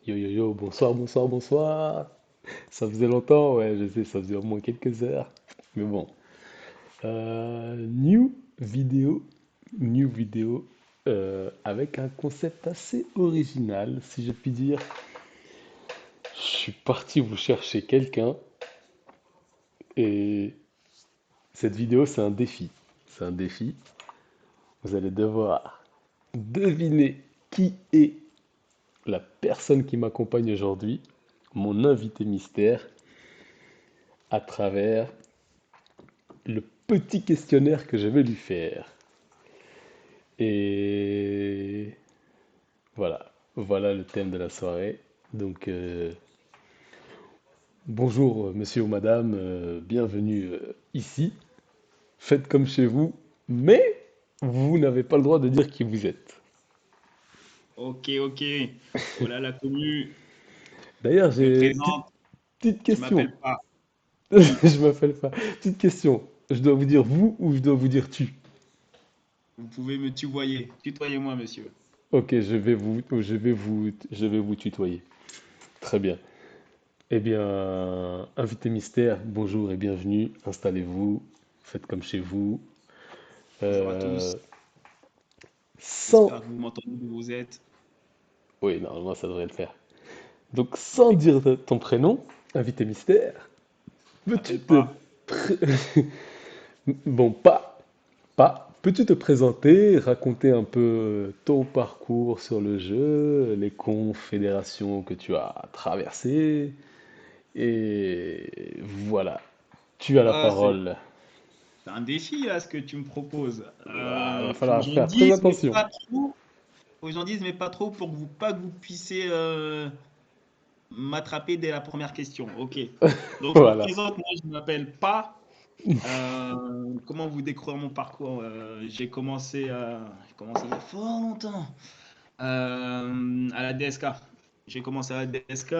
Yo yo yo, bonsoir, bonsoir, bonsoir. Ça faisait longtemps, ouais, je sais, ça faisait au moins quelques heures. Mais bon. New vidéo, new vidéo avec un concept assez original, si je puis dire. Je suis parti vous chercher quelqu'un et cette vidéo, c'est un défi. C'est un défi. Vous allez devoir deviner qui est la personne qui m'accompagne aujourd'hui, mon invité mystère, à travers le petit questionnaire que je vais lui faire. Et voilà, voilà le thème de la soirée. Donc, bonjour monsieur ou madame, bienvenue ici. Faites comme chez vous, mais vous n'avez pas le droit de dire qui vous êtes. Ok, ok. Oh là, la commu, D'ailleurs, je me j'ai une petite, présente, petite je question. m'appelle pas. Oui, Je m'appelle pas. Petite question. Je dois vous dire vous ou je dois vous dire tu? vous pouvez me tutoyer. Tutoyez-moi, monsieur. Ok, je vais vous tutoyer. Très bien. Eh bien, invité mystère, bonjour et bienvenue. Installez-vous, faites comme chez vous. Bonjour à tous. Euh, sans... J'espère que vous m'entendez d'où vous êtes. Oui, normalement, ça devrait le faire. Donc, sans dire ton prénom, invité mystère, Je peux-tu m'appelle te... pas. pré- Bon, pas. Peux-tu te présenter, raconter un peu ton parcours sur le jeu, les confédérations que tu as traversées, et voilà, tu as la Ah, parole. c'est un défi, là, ce que tu me proposes. Ah, va Faut que falloir j'en faire très dise, mais attention. pas trop. Faut que j'en dise, mais pas trop pour que pas que vous puissiez m'attraper dès la première question. Ok. Donc, je me Voilà. présente. Moi, je m'appelle pas. Comment vous décrire mon parcours? J'ai commencé il y a fort longtemps, à la DSK. J'ai commencé à la DSK,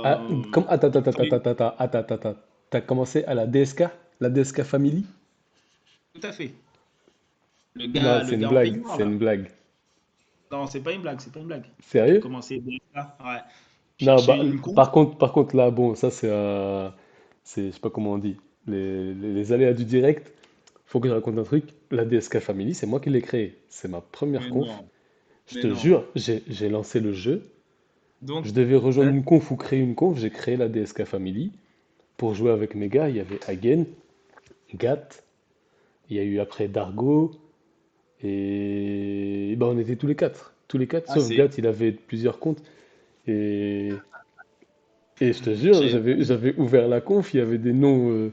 Ah, comme, attends, attends, il attends, fallait attends, attends, attends, attends, attends. T'as commencé à la DSK Family? tout à fait. Non, Le c'est une gars en blague, peignoir c'est là. une blague. Non, c'est pas une blague, c'est pas une blague. J'ai Sérieux? commencé DSK, ouais. Non, Chercher une conf. par contre, là, bon, ça, je sais pas comment on dit, les aléas du direct. Faut que je raconte un truc. La DSK Family, c'est moi qui l'ai créé. C'est ma première Mais conf. non, Je mais te non. jure, j'ai lancé le jeu. Je Donc, devais rejoindre là, une conf ou créer une conf. J'ai créé la DSK Family pour jouer avec mes gars. Il y avait Hagen, Gat, il y a eu après Dargo, et ben, on était tous les quatre. Tous les quatre, ah, sauf c'est. Gat, il avait plusieurs comptes. Et, et je te jure, J'avais pas. j'avais ouvert la conf, il y avait des noms.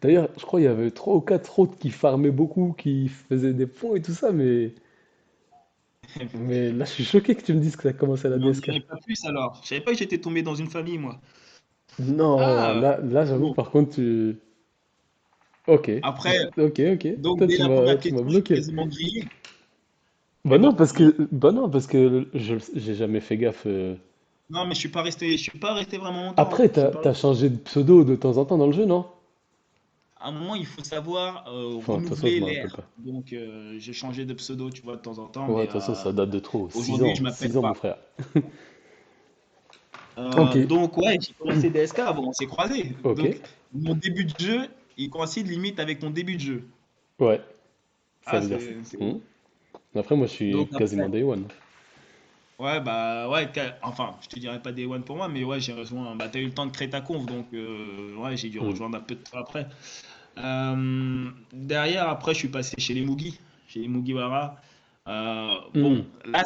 D'ailleurs, je crois qu'il y avait trois ou quatre autres qui farmaient beaucoup, qui faisaient des points et tout ça, mais là, je suis choqué que tu me dises que ça a commencé à la Tu m'en DSK. dirais pas plus alors. Je savais pas que j'étais tombé dans une famille, moi. Non, Ah, là, j'avoue, bon. par contre, tu. Ok, Après, ok. donc Toi, dès la première tu m'as question, je suis bloqué là. quasiment grillé. Mais bon, Bah non, parce que j'ai jamais fait gaffe. non, mais je suis pas resté vraiment longtemps, hein. Après, Je suis pas t'as resté. changé de pseudo de temps en temps dans le jeu, non? À un moment, il faut savoir Enfin, de toute façon, je renouveler me rappelle l'air. pas. Donc, j'ai changé de pseudo, tu vois, de temps en temps, Ouais, de mais toute façon, ça date de trop. Six aujourd'hui, ans, je m'appelle 6 ans, mon pas. frère. Ok, Donc, ouais, j'ai commencé DSK, bon, on s'est croisés. ok, Donc, mon début de jeu, il coïncide limite avec ton début de jeu. ouais, ça Ah, veut dire ça. c'est Hmm. ouf. Après, moi, je suis Donc, quasiment après, day one. ouais, bah, ouais, enfin, je te dirais pas Day One pour moi, mais ouais, j'ai rejoint. Bah, t'as eu le temps de créer ta conf, donc, ouais, j'ai dû Hmm. rejoindre un peu de temps après. Derrière, après, je suis passé chez les Mugi, chez les Mugiwara. Hmm. Bon, là,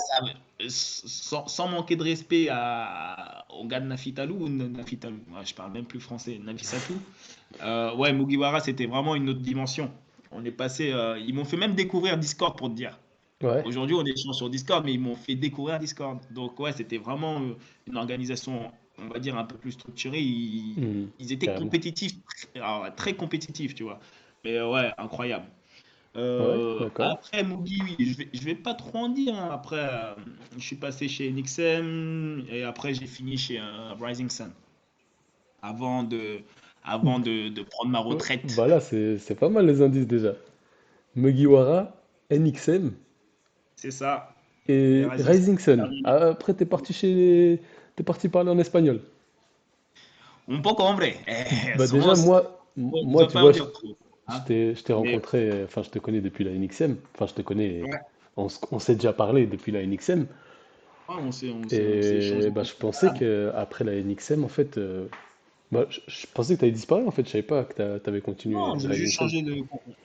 sans manquer de respect au gars de Nafitalou, ou Nafitalou, ouais, je parle même plus français, Nafisatou. Ouais, Mugiwara, c'était vraiment une autre dimension. On est passé, ils m'ont fait même découvrir Discord pour te dire. Ouais. Aujourd'hui, on échange sur Discord, mais ils m'ont fait découvrir Discord. Donc, ouais, c'était vraiment une organisation, on va dire, un peu plus structurée. Hmm. Ils étaient Carrément. compétitifs, alors, très compétitifs, tu vois. Mais ouais, incroyable. Ouais, d'accord. Après, Mugi, oui, je vais pas trop en dire, hein. Après, je suis passé chez NXM et après, j'ai fini chez Rising Sun avant de, de prendre ma retraite. Bah là, c'est pas mal les indices déjà. Mugiwara, NXM. C'est ça. Et Et Racing Sun, Rising Sun. terminé. Après, t'es parti parler en espagnol. Un poco, hombre. Bah déjà, Somos, moi, yo tu vois, Paulo, hein. je t'ai Mais rencontré, enfin, je te connais depuis la NXM. Enfin, je te connais, ouais, on s'est déjà parlé depuis la NXM. ouais, on s'est Et échangé bah, quelques je pensais messages. que après la NXM, en fait, bah, je pensais que t'avais disparu, en fait. Je savais pas que t'avais continué Non, Rising Sun.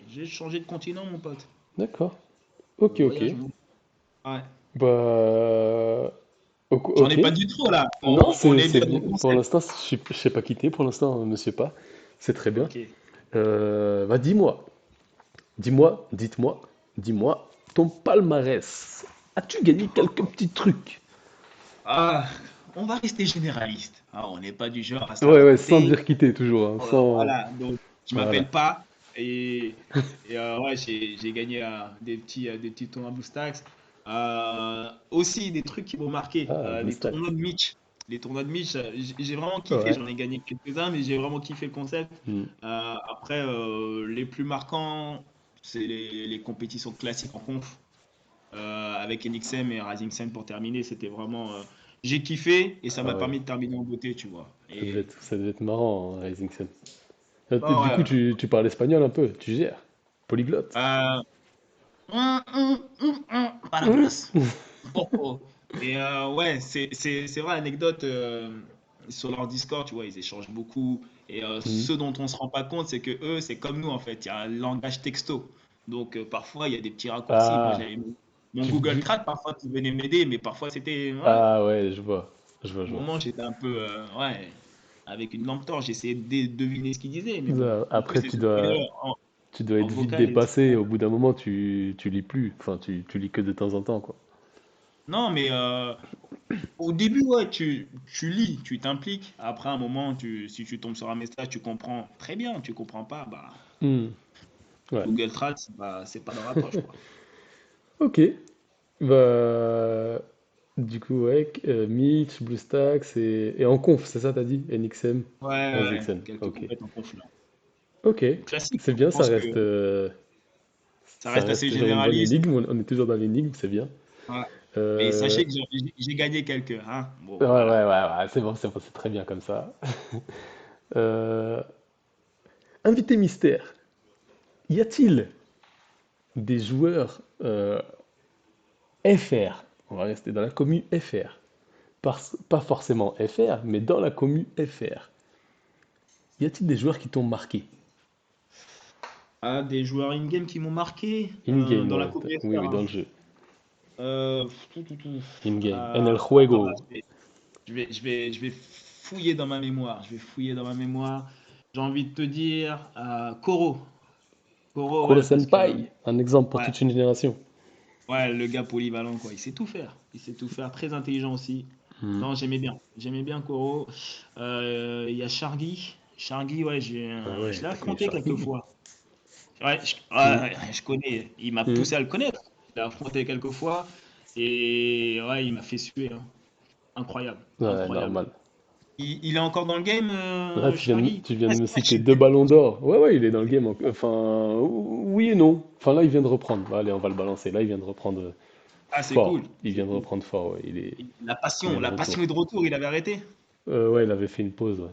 j'ai changé de continent, mon pote. D'accord. Ok, Je ok. voyage, mon. Ouais. Bah, J'en ai ok. pas du tout, là. Non, On est c'est bien dans bien. le Pour concept. l'instant, je sais pas quitter. Pour l'instant, ne sais pas. C'est très bien. Ok. Bah, dites-moi, dis-moi, ton palmarès. As-tu gagné quelques petits trucs? Ah, on va rester généraliste. Ah, on n'est pas du genre à se la Ouais, ouais, sans raconter. dire quitter, toujours, hein, sans... Voilà, donc je Voilà. m'appelle pas. Et ouais, j'ai gagné des petits tournois BlueStacks. Aussi, des trucs qui m'ont marqué. Ah, Les tournois BlueStacks. de Mitch. Les tournois de Mitch, j'ai vraiment kiffé. Ouais. J'en ai gagné quelques-uns, mais j'ai vraiment kiffé le concept. Hmm. Après, les plus marquants, c'est les compétitions classiques en conf. Avec NXM et Rising Sun pour terminer, c'était vraiment. J'ai kiffé et ça Ah m'a ouais, permis de terminer en beauté, tu vois. Et ça devait être marrant, hein, Rising Sun. bah Du coup, ouais. tu parles espagnol un peu, tu gères. Polyglotte. Euh, Palabras. Poco. Et ouais, c'est vrai, anecdote, sur leur Discord, tu vois, ils échangent beaucoup. Et Hmm. ce dont on se rend pas compte, c'est que eux, c'est comme nous, en fait. Il y a un langage texto. Donc, parfois, il y a des petits raccourcis. Moi, Ah, j'avais mon tu, Google tu- Trad, parfois, qui venait m'aider, mais parfois, c'était. Ouais, Ah ouais, je au vois. moment, j'étais un peu. Ouais, avec une lampe torche, j'essayais de deviner ce qu'ils disaient. Mais bon, en plus, Après, les supérieurs tu dois en être vite vocal, et dépassé. Au bout d'un moment, tu lis plus. Enfin, tu lis que de temps en temps, quoi. non, mais au début, ouais, tu lis, tu t'impliques. Après un moment, si tu tombes sur un message, tu comprends très bien. Tu comprends pas, bah, Hmm. Ouais. Google Trad, c'est pas dans la poche, quoi. Ok. Bah, du coup, ouais, Mitch, BlueStacks et en conf, c'est ça, t'as dit? NXM, Ouais, ouais, Rising ouais, Sun. quelques Ok. compètes en conf là. Ok. Classique, C'est hein. Je bien, pense que ça ça reste assez reste sur une bonne généraliste. énigme. On est toujours dans l'énigme, c'est bien. Ouais. Mais Euh, sachez que j'ai gagné quelques, hein. Bon, ouais, voilà. ouais, c'est bon, c'est très bien comme ça. Euh, invité mystère. Y a-t-il des joueurs FR? On va rester dans la commu FR. Pas forcément FR, mais dans la commu FR. Y a-t-il des joueurs qui t'ont marqué? Ah, des joueurs in-game qui m'ont marqué In-game, dans la ouais. Coupe Oui, FR, oui, dans hein. le jeu. Tout. In-game. En el Attends, là, juego. je vais fouiller dans ma mémoire. Je vais fouiller dans ma mémoire. J'ai envie de te dire Koro. Koro, Kuro ouais, parce que Senpai. Un exemple pour ouais, toute une génération. ouais, le gars polyvalent, quoi. Il sait tout faire. Il sait tout faire. Très intelligent aussi. Hmm. Non, j'aimais bien. J'aimais bien Koro. Il y a Shargy. Shargy, ouais, Ah je ouais, l'ai t'as connu affronté quelques Sharky. fois. Ouais, Hmm. je connais. Il m'a Hmm. poussé à le connaître. Je l'ai affronté quelques fois. Et ouais, il m'a fait suer, hein. Incroyable. Ouais, Incroyable. normal. Il est encore dans le game, Là, Shargy? tu viens Ah, de me je citer sais deux plus. ballons d'or. Ouais, ouais, il est dans le game. Enfin, oui et non. Enfin, là, il vient de reprendre. Allez, on va le balancer. Là, il vient de reprendre Ah, c'est fort. cool. Il C'est vient de cool. reprendre fort, ouais. Et la Il est passion, de la passion est retour. de retour. Il avait arrêté? Ouais, il avait fait une pause, ouais.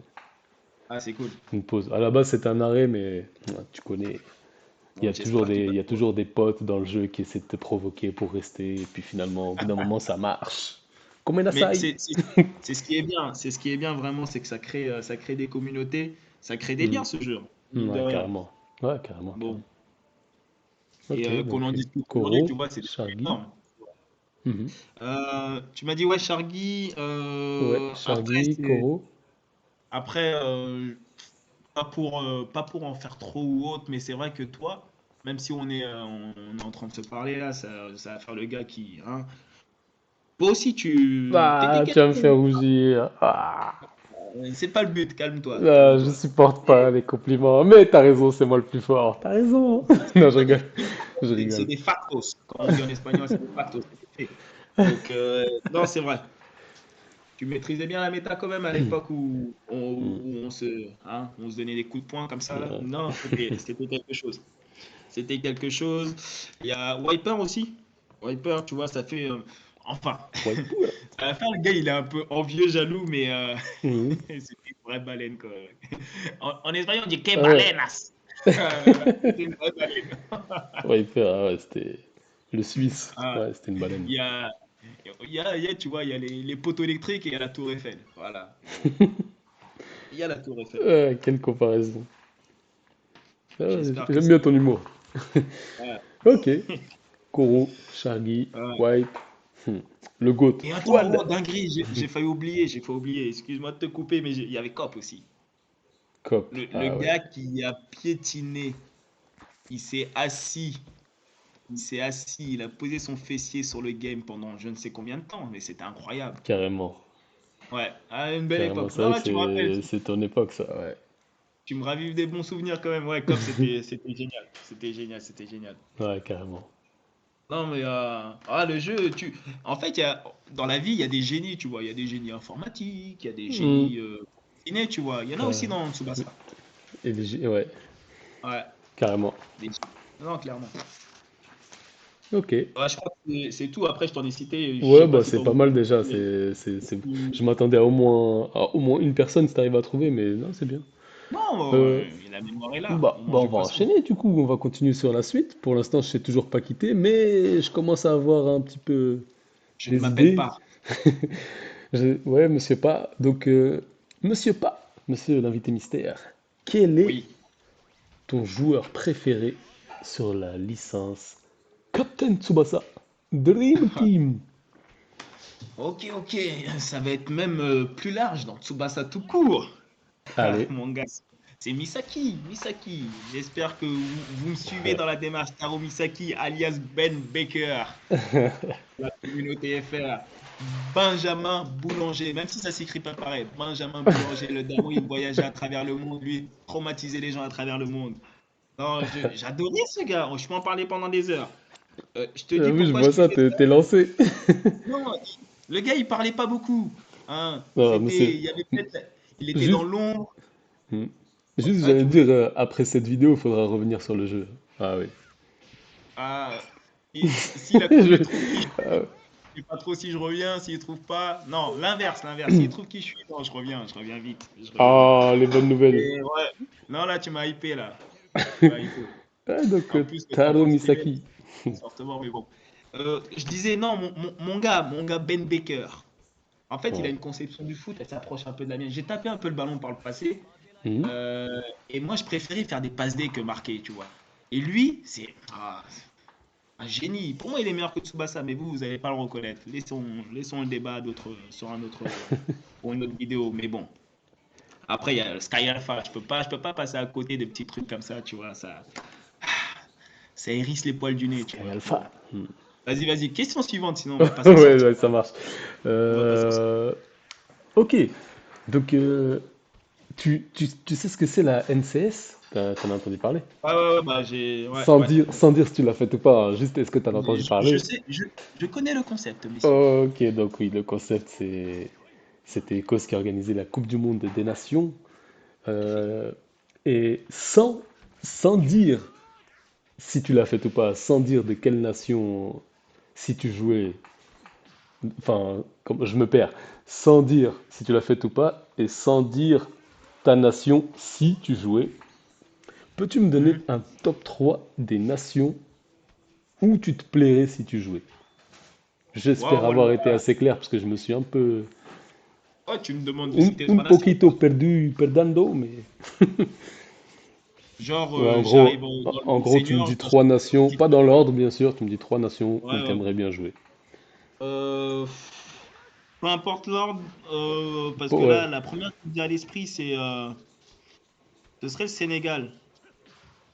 Ah, c'est cool. Une pause. À la base, c'était un arrêt, mais ouais, tu connais. Bon, j'espère qu'il va Il y a le toujours des potes dans le jeu qui essaient de te provoquer pour rester. Et puis finalement, au bout d'un moment, ça marche. Comme un Mais açaï. c'est ce qui est bien. C'est ce qui est bien vraiment, c'est que ça crée des communautés, ça crée des Hmm. liens ce jeu, mine de Ouais, rien. carrément. Ouais, carrément, carrément. Bon, et Ok, qu'on en donc discute aujourd'hui, Koro, tu vois, c'est déjà Shargi. énorme. Mhm. Tu m'as dit ouais, Shargy. Ouais, Après, Shargi, Koro. après, pas pour en faire trop ou autre, mais c'est vrai que toi, même si on est en train de se parler là, ça va faire le gars qui, hein. Toi aussi, tu t'étais Ah, tu vas me quelqu'un. faire rougir. Ah, C'est pas le but, calme-toi, ah, je calme-toi. supporte pas Et les compliments. Mais t'as raison, c'est moi le plus fort. T'as raison. Non, je rigole. Je c'est rigole. des factos. Quand on dit en espagnol, c'est des factos. C'est des faits. Donc, non, c'est vrai. Tu maîtrisais bien la méta quand même à l'époque Hmm. où on se donnait des coups de poing comme ça là. Ouais. Non, c'était quelque chose. C'était quelque chose. Il y a Wiper aussi. Wiper, tu vois, ça fait. Enfin, Wiper. à la fin, le gars, il est un peu envieux, jaloux, mais Mhm. c'était une vraie baleine, quoi. En espagnol, on dit que Ah ouais. balenas. C'était une vraie baleine. Wiper, ah ouais, c'était le Suisse. Ah, Ouais, c'était une baleine. il y a, tu vois, il y a les poteaux électriques et il y a la tour Eiffel. Voilà. Il y a la tour Eiffel. Quelle comparaison. Ah ouais, J'espère que j'aime c'est bien ton bon. humour. Ouais. Ok. Koro, Shargi, Ouais. Wipe. Hmm. Le GOAT. Et attends, Fouad. oh, dinguerie, j'ai failli oublier. Excuse-moi de te couper, mais il y avait Cop aussi. Cop. Le Ah ouais. gars qui a piétiné, il s'est assis, il a posé son fessier sur le game pendant je ne sais combien de temps, mais c'était incroyable. Carrément. Ouais, à une belle Carrément. époque. C'est Non, vrai que là, tu me rappelles, c'est ton époque, ça. Ouais. tu me ravives des bons souvenirs quand même. Ouais, Cop, c'était génial. C'était génial, c'était génial. Ouais, carrément. Non, mais le jeu, en fait, dans la vie, il y a des génies, tu vois. Il y a des génies informatiques, il y a des Hmm. génies ciné, tu vois. Il y en a Ouais. aussi dans Tsubasa. Ouais, Ouais, carrément. des génies. Non, clairement. Ok. Ouais, je crois que c'est tout. Après, je t'en ai cité. Je Ouais, sais pas bah si c'est t'en pas veux. mal déjà. Mais Je m'attendais à au moins une personne si t'arrives à trouver, mais non, c'est bien. non, Euh, la mémoire est là. On bah mange on du va poisson. enchaîner du coup. On va continuer sur la suite. Pour l'instant, je sais toujours pas quitter, mais je commence à avoir un petit peu Je ne des m'appelle idées. pas. Ouais, monsieur pas. Donc, monsieur pas, monsieur l'invité mystère, quel est Oui. ton joueur préféré sur la licence Captain Tsubasa Dream Team? Ok, ok. Ça va être même plus large dans Tsubasa tout court. Ah, Allez. mon gars, c'est Misaki. Misaki. J'espère que vous me suivez dans la démarche Taro Misaki, alias Ben Baker, la communauté FR. Benjamin Boulanger, même si ça s'écrit pas pareil. Benjamin Boulanger, le daron, il voyageait à travers le monde, lui, traumatisait les gens à travers le monde. Non, j'adorais ce gars. Je peux en parler pendant des heures. Je te dis Oui, je pourquoi je vois ça, kiffais ça. t'es lancé. Non, le gars, il parlait pas beaucoup. Hein. Non, monsieur. Il y avait peut-être, il était dans Juste, l'ombre. hmm. Juste, Ouais, j'allais tu dire, voulais. après cette vidéo, il faudra revenir sur le jeu. Ah oui. Ah, si la Je- commu trouve qui je ah suis, ouais. je sais pas trop si je reviens. S'il trouve pas, non, l'inverse. S'il trouve qui je suis, non, je reviens vite. Je reviens vite. Ah, les bonnes nouvelles. Et ouais, non, là, tu m'as hypé, là. Tu m'as hypé. Ah, donc, En plus, le temps Taro passe si vite, Misaki. fortement, mais bon. Je disais, non, mon gars Ben Baker. En fait, il a Ouais. une conception du foot, elle s'approche un peu de la mienne. J'ai tapé un peu le ballon par le passé, Hmm. et moi, je préférais faire des passes D que marquer, tu vois. Et lui, c'est un génie. Pour moi, il est meilleur que Tsubasa, mais vous n'allez pas le reconnaître. Laissons le débat sur pour une autre vidéo. Mais bon, après, il y a le Sky Alpha. Je peux pas passer à côté de petits trucs comme ça, tu vois. Ça hérisse les poils du nez, tu Sky vois. Alpha. Bon, Hmm. vas-y. Question suivante, sinon on va pas s'en Ouais, sortir. ouais, ça marche. On va pas s'en sortir. Euh, ok. Donc, tu sais ce que c'est la NCS? T'en as entendu parler? Bah ouais. Sans dire si tu l'as fait ou pas, hein, juste est-ce que tu en as entendu Je parler? sais, je connais le concept, messieurs. Ok, donc oui, le concept, c'était Écosse qui a organisé la Coupe du Monde des Nations. euh, et sans dire si tu l'as fait ou pas, sans dire de quelle nation, si tu jouais, enfin, comme, je me perds, sans dire si tu l'as fait ou pas, et sans dire ta nation si tu jouais, peux-tu me donner Mhm. un top 3 des nations où tu te plairais si tu jouais? J'espère Waouh avoir là. été assez clair parce que je me suis un peu Oh, tu me demandes de citer un trois nations, poquito quoi. perdando, mais Genre, ouais, j'arrive dans le en mode gros, tu me senior, dis je dois choisir trois une nations, petite pas dans nation. l'ordre bien sûr, tu me dis trois nations où Ouais. t'aimerais bien jouer. Euh, Peu importe l'ordre, parce que Ouais, là, la première qui me vient à l'esprit, ce serait le Sénégal.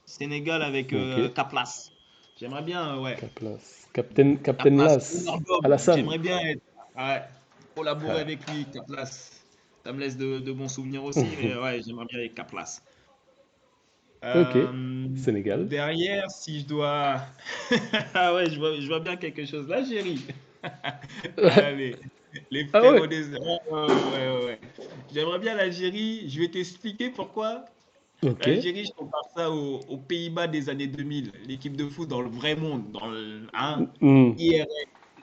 Sénégal avec ok. Kaplas. J'aimerais bien, ouais. Caplas. Captain Kaplas, Las, honneur d'homme. Alassane. J'aimerais bien ouais, collaborer Ah, avec lui, Kaplas. Ça me laisse de bons souvenirs aussi, mais ouais, j'aimerais bien avec Kaplas. ok, Euh, Sénégal. Derrière, si je dois. Ah ouais, je vois bien quelque chose. L'Algérie. Allez, les Ah ouais, frérots des. Ouais. J'aimerais bien l'Algérie. Je vais t'expliquer pourquoi. Ok. L'Algérie, je compare ça aux Pays-Bas des années 2000, l'équipe de foot dans le vrai monde, dans le, hein, Hmm. IRL,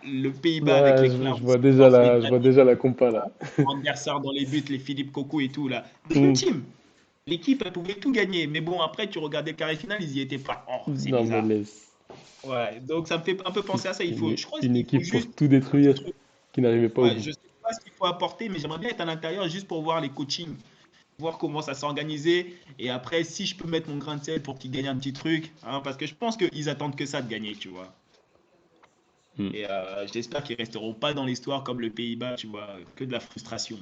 le Pays-Bas avec Ouais, les je Klaus, vois déjà les je vois David, déjà la compa là. Van der Sar dans les buts, les Philippe Coco et tout là. Dream Hmm. Team. L'équipe, elle pouvait tout gagner. Mais bon, après, tu regardais le carré final, ils y étaient pas. Oh, c'est Non, mais bizarre. laisse. Ouais, donc ça me fait un peu penser à ça. Je crois Une qu'il faut équipe pour juste tout un petit détruire truc. qui n'arrivait pas au Ouais, bout. je sais pas ce qu'il faut apporter, mais j'aimerais bien être à l'intérieur juste pour voir les coachings, voir comment ça s'est organisé. Et après, si je peux mettre mon grain de sel pour qu'ils gagnent un petit truc, hein, parce que je pense qu'ils attendent que ça de gagner, tu vois. Hmm. Et j'espère qu'ils resteront pas dans l'histoire comme le Pays-Bas, tu vois, que de la frustration.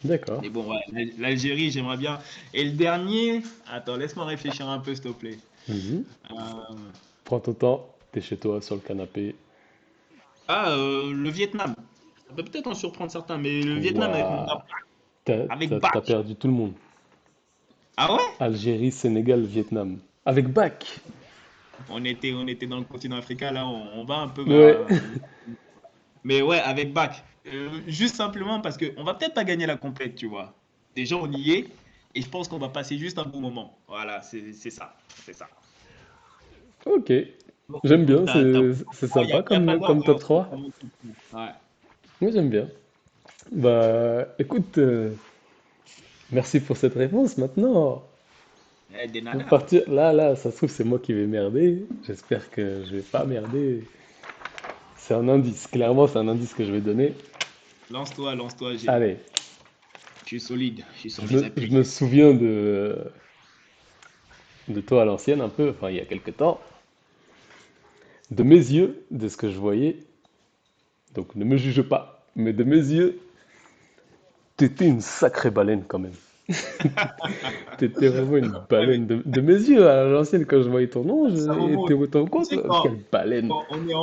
D'accord. Mais bon, ouais, l'Algérie, j'aimerais bien. Et le dernier, attends, laisse-moi réfléchir un peu, s'il te plaît. Mhm. Euh, Prends ton temps, t'es chez toi sur le canapé. le Vietnam. Ça peut peut-être en surprendre certains, mais le Vietnam avec mon Waouh. gars, avec T'as Bach. perdu tout le monde. Ah ouais? Algérie, Sénégal, Vietnam. Avec Bach. On était dans le continent africain, là, on va un peu Ouais. vers. Mais ouais, avec Bach. Juste simplement parce qu'on va peut-être pas gagner la compète, tu vois. Déjà, on y est, et je pense qu'on va passer juste un bon moment. Voilà, c'est ça. C'est ça. Ok. Donc, J'aime bien, t'as c'est il sympa y a pas comme top d'ordre dans 3. mon truc. Ouais. Moi, j'aime bien. Bah, écoute, merci pour cette réponse. Maintenant, Des on peut nanas. partir. Là, ça se trouve, c'est moi qui vais merder. J'espère que je vais pas merder. C'est un indice. Clairement, c'est un indice que je vais donner. Lance-toi, lance-toi. Allez, Je suis solide. Je suis sur mes je me appuis. souviens de toi à l'ancienne, un peu, enfin, il y a quelques temps. De mes yeux, de ce que je voyais, donc ne me juge pas, mais de mes yeux, t'étais une sacrée baleine quand même. T'étais vraiment une Ouais, mais baleine. De mes yeux, à l'ancienne, quand je voyais ton nom, ça et t'es remonte. autant Tu quoi, sais, toi? Quelle baleine. quand on est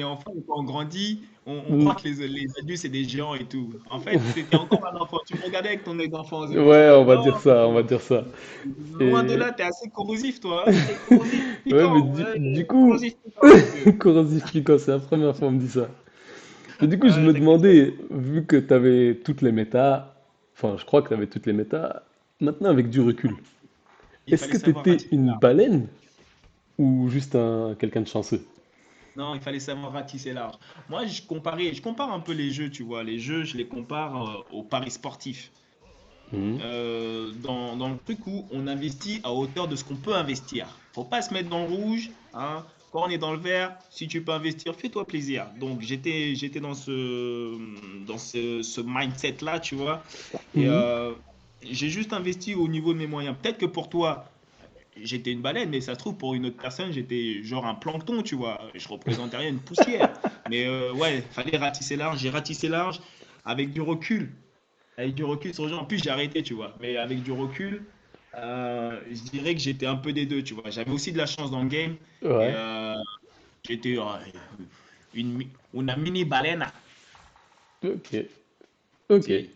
enfant et quand on grandit, on Hmm. croit que les adultes, c'est des géants et tout. En fait, c'était encore un enfant. Tu me regardais avec ton œil d'enfant, c'est pour Ouais, ça. on va Non, dire ça, on va dire ça. loin de Et là, t'es assez corrosif, toi. Hein. T'es corrosif ouais, mais piquant. Ouais, du coup, corrosif piquant, monsieur. corrosif piquant, c'est la première fois qu'on me dit ça. Mais du coup, je Ouais, me t'inquiète pas. demandais, vu que t'avais toutes les méta, enfin, je crois que t'avais toutes les méta, maintenant avec du recul, Il est-ce fallait que savoir t'étais ratisser une large. baleine ou juste un quelqu'un de chanceux? Non, il fallait savoir ratisser large. Moi, je compare un peu les jeux, tu vois. Les jeux, je les compare aux paris sportifs. Mhm. Dans le truc où on investit à hauteur de ce qu'on peut investir. Faut pas se mettre dans le rouge, hein. Quand on est dans le vert, si tu peux investir, fais-toi plaisir. Donc j'étais dans ce mindset là, tu vois. Et Mhm. j'ai juste investi au niveau de mes moyens. Peut-être que pour toi, j'étais une baleine, mais ça se trouve pour une autre personne, j'étais genre un plancton, tu vois. Je représentais rien, une poussière. Mais ouais, fallait ratisser large. J'ai ratissé large avec du recul. Avec du recul sur le jeu, en plus j'ai arrêté, tu vois. Mais avec du recul, je dirais que j'étais un peu des deux, tu vois. J'avais aussi de la chance dans le game et Ouais, j'étais una mini balena. ok, ok, Si.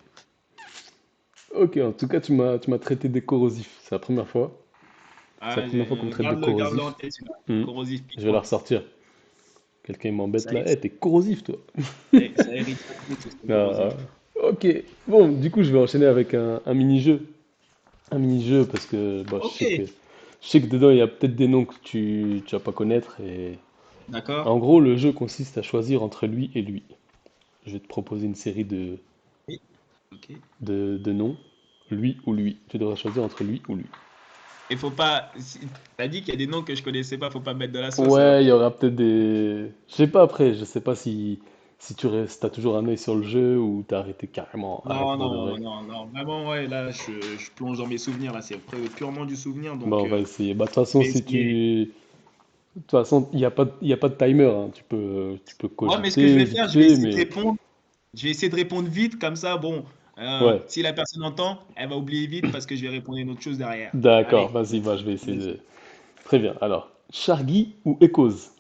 ok. En tout cas, tu m'as traité de corrosif. C'est la première fois. C'est la première fois qu'on me traite de Garde-le en corrosif. tête, celui-là. Mhm. Corrosif Je vais la piquant. ressortir. Quelqu'un il m'embête Ça, là. Eh, t'es corrosif, toi. ça hérite pas de tout, c'est Ah, corrosif. ok. Bon, du coup, je vais enchaîner avec un mini-jeu. Un mini-jeu parce que bah, Ok, je sais que dedans, il y a peut-être des noms que tu vas pas connaître. Et d'accord. en gros, le jeu consiste à choisir entre lui et lui. Je vais te proposer une série Oui, ok. de noms. Lui ou lui. Tu devras choisir entre lui ou lui. Et faut pas. T'as dit qu'il y a des noms que je connaissais pas, faut pas mettre de la sauce Ouais, alors. il y aura peut-être des. Je sais pas après, je sais pas si tu restes, t'as toujours un œil sur le jeu ou t'as arrêté carrément, arrêté Non, pour de non, vrai. non, non. Vraiment, ouais, là, je plonge dans mes souvenirs. Là, c'est purement du souvenir. Bah, Donc, on va essayer. Bah, de toute je façon, vais essayer. De toute façon, il y a pas de timer, hein. Tu peux Ouais, mais ce que je cogiter vais vite faire, je vais fait, essayer de mais. répondre. Je vais essayer de répondre vite, comme ça, bon, Ouais, si la personne entend, elle va oublier vite parce que je vais répondre une autre chose derrière. d'accord, Allez, vas-y, bah, je vais essayer vas-y. de. Très bien. Alors, Shargy ou Echoes?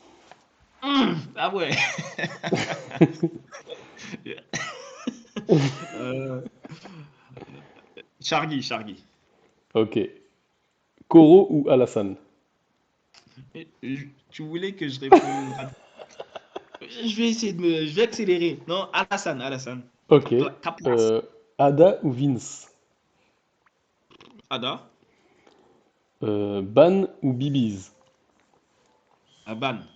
Ah ouais. Euh, Chargui, Chargui. Ok. Koro ou Alassane? Tu voulais que je réponde rapide. Je vais accélérer. Non, Alassane, Alassane. Ok. Caplas. Ada ou Vince? Ada. Ban ou Bibiz? À Ban.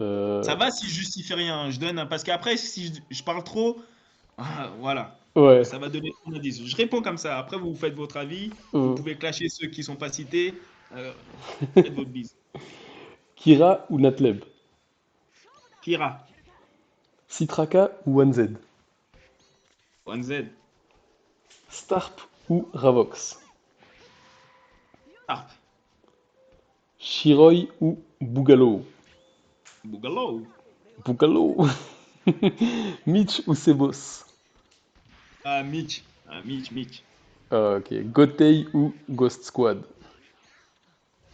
Euh, Ça va si je justifie rien, je donne parce qu'après, si je parle trop, voilà, ouais. ça va donner un indice. Je réponds comme ça. Après, vous faites votre avis. Vous euh, pouvez clasher ceux qui sont pas cités. euh, Faites votre bise. Kira ou Natleb? Kira, Citraka ou 1Z? 1Z, Starp ou Ravox? Tarp, Shiroi ou Bougaloo? Bougalou, Bougaloo. Mitch ou Sebos? Mitch, Mitch. Ah, ok. Gotei ou Ghost Squad?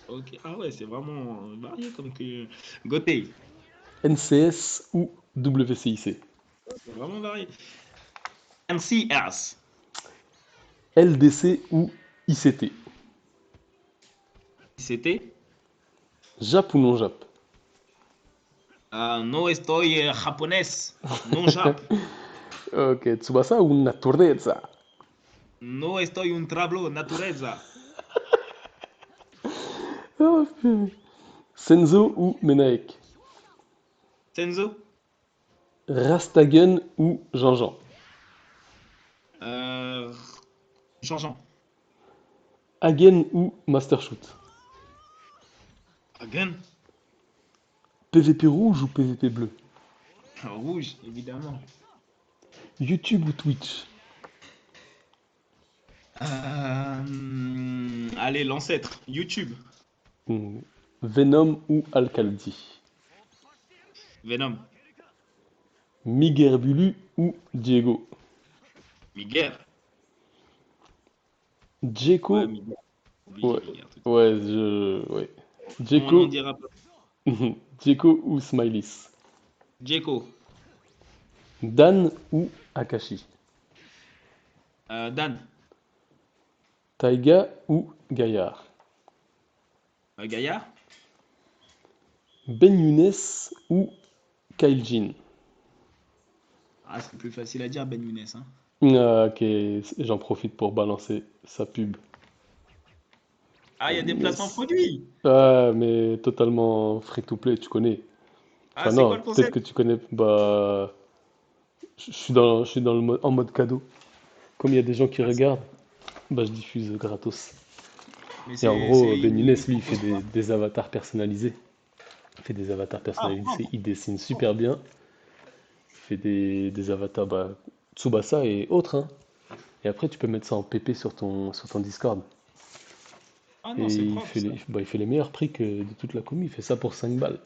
Ok, ah ouais, c'est vraiment varié comme que. Gotei, NCS ou WCIC? c'est vraiment varié. NCS, LDC ou ICT? c'était Jap ou non Jap? No estoy japonés, non Jap, Ok. Tsubasa ou Natureza? no estoy un trablo natureza, Ah, purée. Senzo ou Menaek? Senzo, Rastagun ou Jean-Jean? euh, Jean-Jean, Hagen ou Mastershoot? Hagen, PVP rouge ou PVP bleu? rouge, évidemment. YouTube ou Twitch? Allez, l'ancêtre, YouTube, Hmm. Venom ou Alcaldi? Venom, Miguel Bulu ou Diego? Miguel, Djeko, ouais, Miguel, obligé ouais, Miguel. Tout de suite. ouais. On n'en Djeko, dira pas. Djeko ou Smileys? Djeko, Dan ou Akashi? Dan, Taiga ou Gaillard? Gaillard, Ben Younes ou Kyle. c'est plus facile à dire, Ben Younes. Hein. Ah, ok, j'en profite pour balancer sa pub. Ah, il y Ben a des placements Younes. produits. Ah, mais totalement free to play, tu connais. Ah, Enfin c'est quoi non, le peut-être concept? que tu connais. Bah, je suis dans en mode cadeau. Comme il y a des gens qui Ah, regardent, bah je diffuse gratos. mais Et en c'est, gros, Ben Younes, il lui, il fait propose quoi? des avatars personnalisés. Il fait des avatars Ah, personnalisés, propre, il dessine propre. super bien. Il fait des avatars, bah, Tsubasa et autres, hein. Et après, tu peux mettre ça en PP sur ton Discord. Ah Et non, c'est propre ça. il fait les meilleurs prix que de toute la commu. Il fait ça pour 5 balles.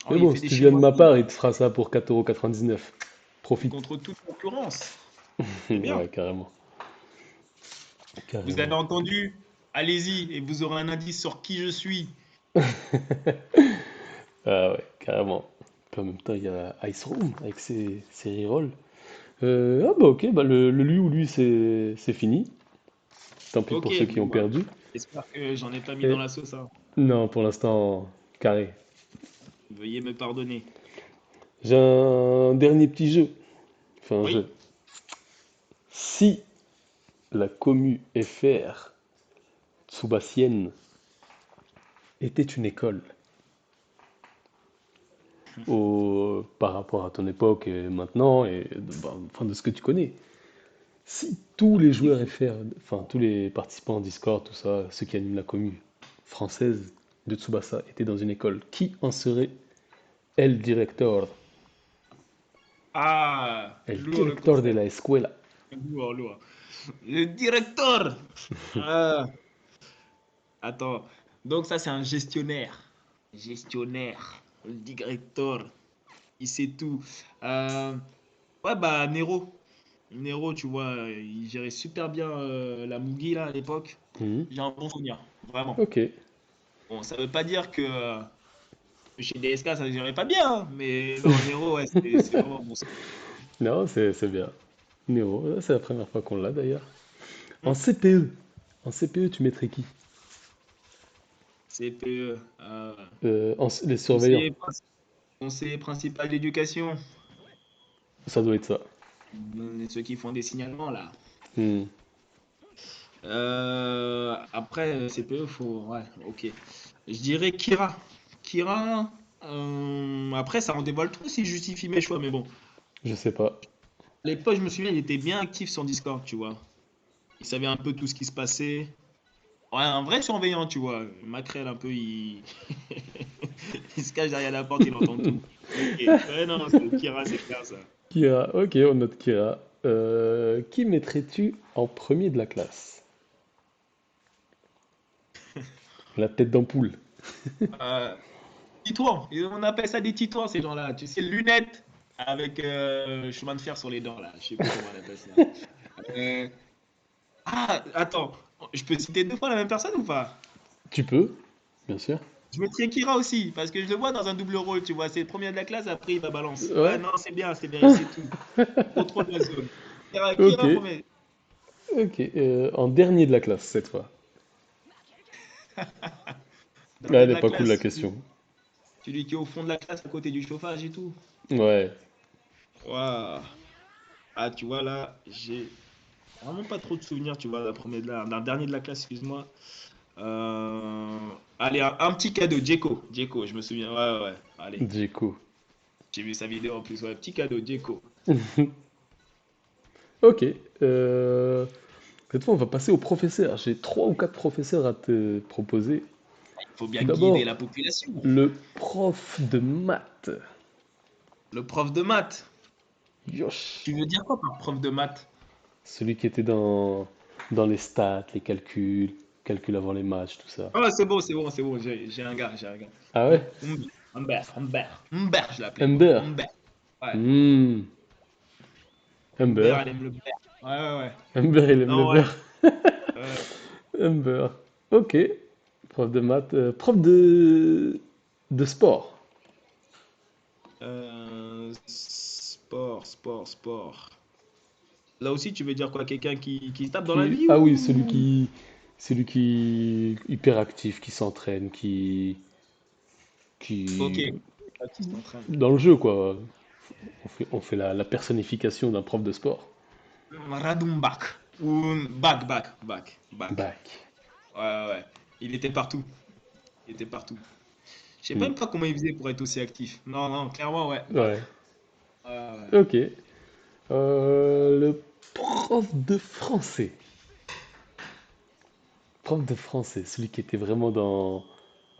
Oh, Mais il bon, fait si des tu viens de ma chinoiseries part, là, il te fera ça pour 4,99 €. Profite. contre toute concurrence. C'est bien. Ouais, carrément. Vous avez Carrément. entendu? Allez-y et vous aurez un indice sur qui je suis. Ah ouais, carrément. Puis en même temps, il y a Ice Room avec ses rerolls. Ah bah ok, bah le lui ou lui c'est fini. Tant pis Ok, pour ceux qui bon ont bah, perdu. j'espère que j'en ai pas mis dans Et la sauce. Hein. non, pour l'instant, carré. Veuillez me pardonner. J'ai un dernier petit jeu. Enfin un Oui. jeu. Si la commu FR Tsubasienne était une école, par rapport à ton époque et maintenant, et bah, enfin, de ce que tu connais. Si tous les joueurs FR, enfin tous les participants en Discord, tout ça, ceux qui animent la commu française de Tsubasa étaient dans une école, qui en serait El director? Ah, El lourd le director de concept. la escuela. Lourd, lourd. Le directeur. Ah, attends. Donc ça, c'est un gestionnaire. Gestionnaire. Le directeur. Il sait tout. Euh, ouais, bah, Nero. Nero, tu vois, il gérait super bien la Mugi, là, à l'époque. Mhm. J'ai un bon souvenir. Vraiment. Ok. Bon, ça veut pas dire que chez DSK, ça ne gérait pas bien. Hein, mais non, Nero, ouais, c'est vraiment bon. Non, c'est bien. Nero, c'est la première fois qu'on l'a d'ailleurs. En Hmm. CPE, en CPE, tu mettrais qui? CPE. Les surveillants, Conseiller, conseiller principal d'éducation. ça doit être ça. Ceux qui font des signalements, là. Hmm. Après, CPE, faut. Ouais, ok. Je dirais Kira. Kira. Après, ça en dévoile trop si je justifie mes choix, mais bon. Je sais pas. À l'époque, je me souviens, il était bien actif sur Discord, tu vois. Il savait un peu tout ce qui se passait. Ouais, un vrai surveillant, tu vois. Macrel, un peu, il... il se cache derrière la porte, il entend tout. Ok. Ouais, non, c'est Kira, c'est clair, ça. Kira, ok, on note Kira. Qui mettrais-tu en premier de la classe? La tête d'ampoule. Euh, Titouan. On appelle ça des titouans, ces gens-là. Tu sais, lunettes avec chemin de fer sur les dents, là. Je sais plus comment on appelle ça. Euh, Ah, attends. Je peux citer deux fois la même personne ou pas? Tu peux, bien sûr. Je mettrais Kira aussi, parce que je le vois dans un double rôle, tu vois. C'est le premier de la classe, après il va balance. Ouais, Ouais. non, c'est bien, il sait tout. Il contrôle la zone. Ok, Kira premier. ok. En dernier de la classe cette fois. Ah, Dernier elle de est la pas cool la classe. question. Celui qui est au fond de la classe, à côté du chauffage et tout. Ouais. Waouh. Ah, tu vois, là, j'ai vraiment pas trop de souvenirs, tu vois, d'un dernier de la classe, excuse-moi. Allez, un petit cadeau, Djeko. Djeko, je me souviens. Ouais, ouais, ouais. Allez, Djeko. j'ai vu sa vidéo en plus. Ouais, petit cadeau, Djeko. Ok. Cette fois, on va passer aux professeurs. J'ai trois ou quatre professeurs à te proposer. Il faut Tout bien guider d'abord, la population. le prof de maths. Le prof de maths. Yosh. Tu veux dire quoi par prof de maths? Celui qui était dans les stats, les calculs avant les matchs, tout ça. Ah, c'est bon. J'ai un gars, j'ai un gars. Ah ouais? Humbert, je l'appelais moi. Ember. Humbert. Ouais. Hmm. Humbert, Ember. elle aime le beurre. Ouais, ouais, ouais. Ember, il aime le Non, ouais. beurre. Euh, Ember. Ok. Prof de maths. Prof de sport. sport. Là aussi, tu veux dire quoi? Quelqu'un qui se tape dans la vie Ah oui, ou... celui qui hyper actif, qui s'entraîne, Ok. qui, Ah, qui s'entraîne. dans le jeu quoi. On fait la personnification d'un prof de sport. Radumbak. Ou Back. Bac. Ouais, ouais, ouais. Il était partout. Il était partout. Je sais Hmm. même pas comment il faisait pour être aussi actif. Non, non, clairement, ouais, Bac. Ouais. Ouais, ouais. Ok. Le prof de français. Prof de français, celui qui était vraiment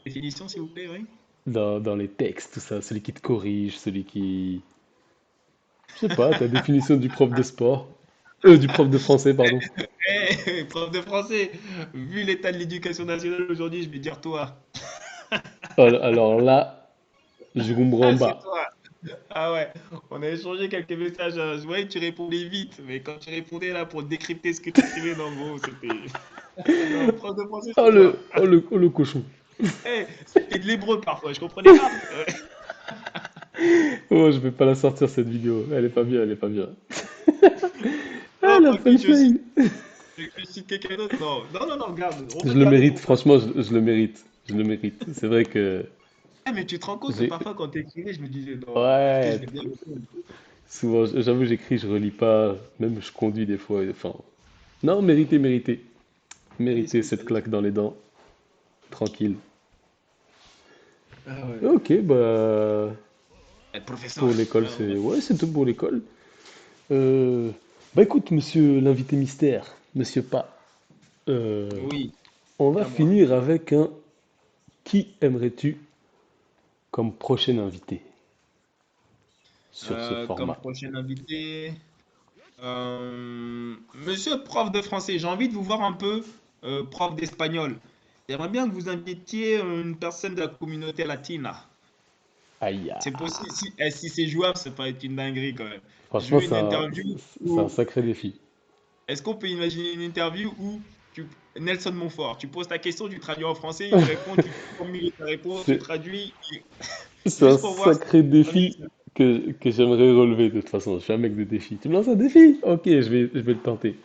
Définition, s'il vous plaît, oui. dans les textes, tout ça, celui qui te corrige, celui qui... Je sais pas, ta définition du prof de sport. Du prof de français, pardon. Prof de français, vu l'état de l'éducation nationale aujourd'hui, je vais dire toi. Alors là, je comprends Ah, c'est pas. toi. Ah ouais, on a échangé quelques messages. Je voyais que tu répondais vite, mais quand tu répondais là pour décrypter ce que tu écrivais, non, gros, c'était. Non, prof de français, Oh c'est le, toi. oh le cochon. C'était de l'hébreu parfois, je comprenais pas. Oh, je vais pas la sortir cette vidéo. Elle est pas bien, elle est pas bien. Ah, Non, la tranquille, punchline. je cite quelqu'un d'autre. Non, non, non, non, garde. On Je peut le garder mérite, ton pote. franchement, je le mérite. Je le mérite. C'est vrai que Eh, mais tu te rends compte que j'ai... parfois quand t'écrivais, je me disais, non, est-ce que je Ouais, vais bien répondre? souvent, j'avoue, j'écris, je relis pas. Même je conduis des fois. Enfin, non, mérité, mérité. Mérité Magnifique, cette magnifique. claque dans les dents. Tranquille. Ah ouais. Ok, bah... El professeur. Pour l'école, Ouais, c'est... ouais. Ouais, c'est tout pour l'école. Euh, Bah écoute, monsieur l'invité mystère, monsieur pas, euh, Oui, on va à moi. finir avec un qui aimerais-tu comme prochain invité sur ce Comme format? prochain invité, monsieur prof de français, j'ai envie de vous voir un peu prof d'espagnol. J'aimerais bien que vous invitiez une personne de la communauté latina. Aïe, C'est ah. possible, si c'est jouable, ça peut être une dinguerie quand même. Je Franchement, veux une interview c'est un où, sacré défi. est-ce qu'on peut imaginer une interview où Nelson Montfort, tu poses ta question, tu traduis en français, il répond, tu formules ta réponse, tu C'est traduis, c'est un juste pour voir si sacré ça défi fonctionne. que j'aimerais relever de toute façon. Je suis un mec de défi. Tu me lances un défi? Ok, je vais le tenter.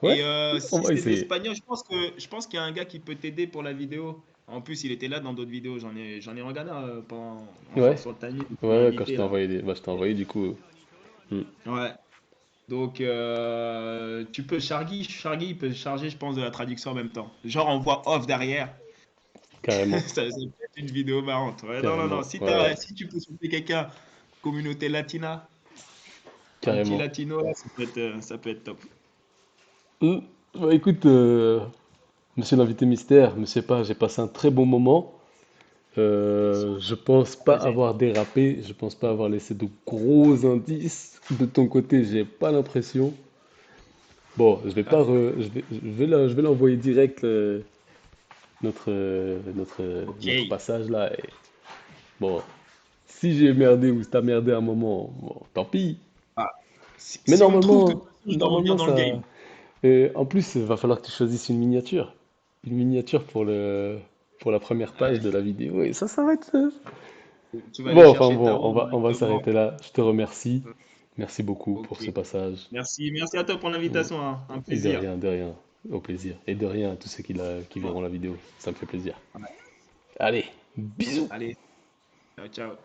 Ouais, Et on si va c'est de essayer. l'espagnol, je pense qu'il y a un gars qui peut t'aider pour la vidéo. En plus, il était là dans d'autres vidéos. J'en ai regardé enfin Ouais, sur le timing. Il m'a ouais, quand je invité t'ai là. envoyé, bah, je t'ai envoyé du coup. Hmm. Ouais. Donc, tu peux, Shargy, il peut charger, je pense, de la traduction en même temps. Genre, on voit off derrière. Carrément, Ça peut être une vidéo marrante. Ouais, non, non, non. carrément, ouais, Si tu peux soutenir quelqu'un, communauté latina, un petit carrément. latino, là, ça peut être top. Hum, Bah, écoute, monsieur l'invité mystère, monsieur pas, j'ai passé un très bon moment. Je pense pas Partagé. avoir dérapé, je pense pas avoir laissé de gros indices. De ton côté, j'ai pas l'impression. Bon, je vais pas, je vais l'envoyer direct notre Ok. passage là. Et bon, si j'ai merdé ou si t'as merdé à un moment, bon, tant pis. Ah, Mais si on trouve que de toute façon, je dois revenir normalement dans le ça. game. Et en plus, il va falloir que tu choisisses une miniature pour la première page de Ouais. la vidéo. Et ça va être. Tu vas aller Bon, enfin chercher bon, Taro on va directement. s'arrêter là. Je te remercie. Merci beaucoup pour Ok. ce passage. Merci à toi pour l'invitation, hein. Un Et plaisir. de rien, au plaisir. Et de rien à tous ceux qui Ouais. verront la vidéo. Ça me fait plaisir. Ouais. Allez, bisous! Allez, ciao, ciao.